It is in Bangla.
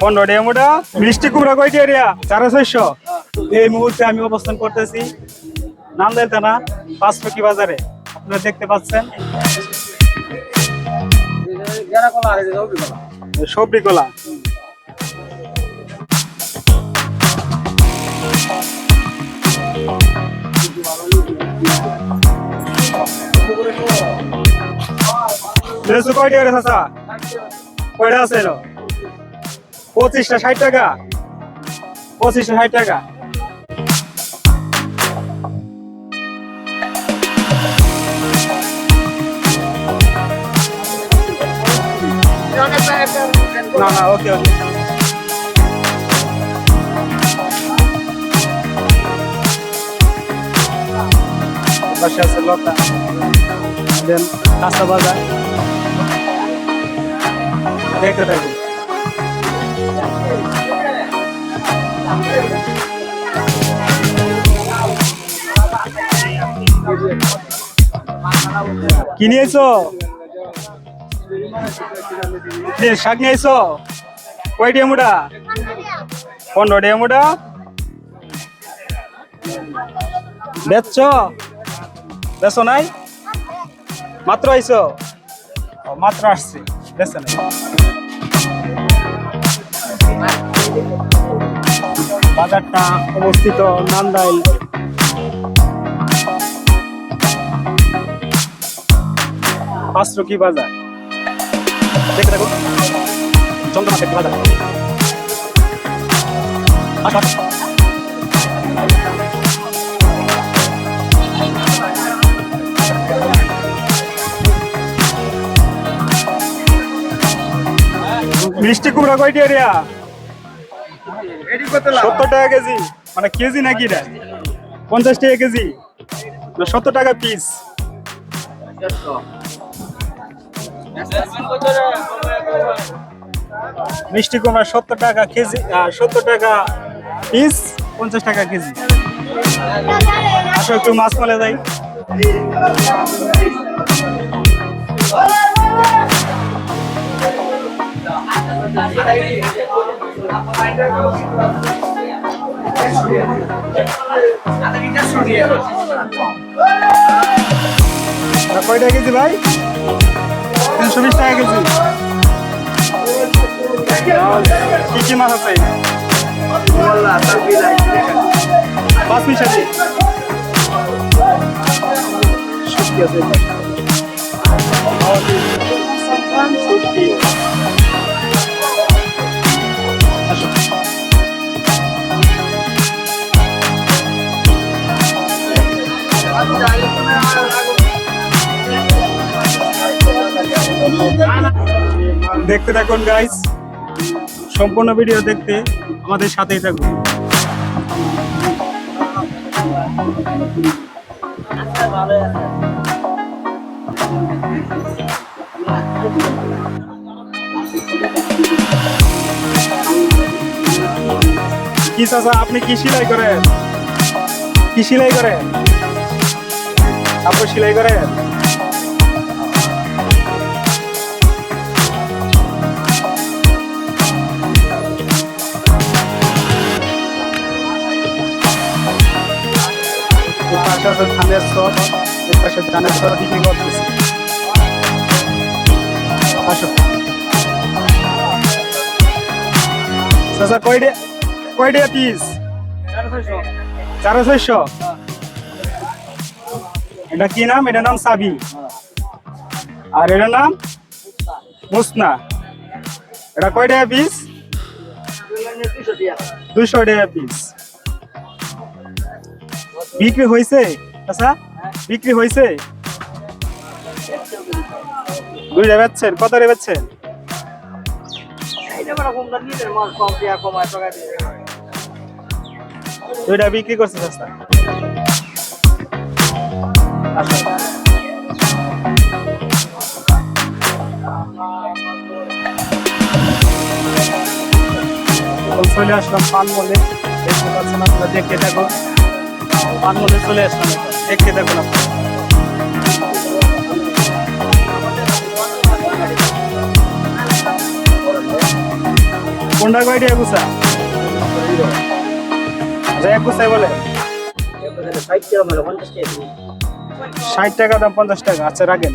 15 মোটা মিষ্টি কুমড়া কয়টি এরিয়া 400। এই মুহূর্তে আমি অবস্থান করতেছি নান্দাইল থানা পাঁচপকি বাজারে। আপনারা দেখতে পাচ্ছেন সবরি কলা। কয়টি এরিয়া চাচা? কয়টা আছে? 25টা 60 টাকা। 25টা 60 টাকা। না না ওকে ওকে। পাশে আছে লতা, দেন কাঁচা বাজার। দেখতে থাকুন। কি নিয়েছো? শাক নিয়েছো? কয়টি মোটা? 15 মোটা। বেচছো? বেচো নাই? মাত্র আইছো? মাত্র আসছে, বেচো নাই। বাজারটা অবস্থিত নান্দাইল পাঁচপকি বাজার। দেখতে থাকুন চন্দ্রনাথ বাজার। মিষ্টি কুমড়া কয়টি এরিয়া? 70 টাকা কেজি। মানে কেজি নাকি রে? 50 টাকা কেজি না 70 টাকা পিস? মিষ্টি কুমড়া 70 টাকা কেজি, 70 টাকা পিস, 50 টাকা কেজি। আসো একটু মাছ মালে যাই। কয়টা কেজি ভাই? 320 টাকা কেজি। কি কি মাছ আছে? পাঁচ মিশালি শুটকি আছে। দেখতে থাকুন গাইস, সম্পূর্ণ ভিডিও দেখতে আমাদের সাথেই থাকুন। কি চাচা আপনি কি সেলাই করেন? কি সেলাই করেন? আপনি সেলাই করেন? পাশে আছে ধানের স্তর, এর পাশে ধানের স্তর বিক্রি করতেছে। আসো চাচা কয়টা পিস? 400। এটা কি নাম? এটার নাম সাবি, আর এটার নাম মুসনা। এটা কয় টাকা পিস? 200 টাকা পিস। বিক্রি হয়েছে আচ্ছা? বিক্রি হয়েছে? 2টা বেচছেন? কত রে বেচছেন? দুইটা বিক্রি করছে সস্তা। চলে আসলাম পানমলে। দেখতে পাচ্ছেন আপনারা, দেখতে থাকুন। পানমলে চলে আসলাম, দেখতে থাকুন আপনারা। কোনটা কয়টা গুছা? আচ্ছা এক গুছাই বলে 60 টাকা দাম, 50 টাকা। আচ্ছা রাখেন।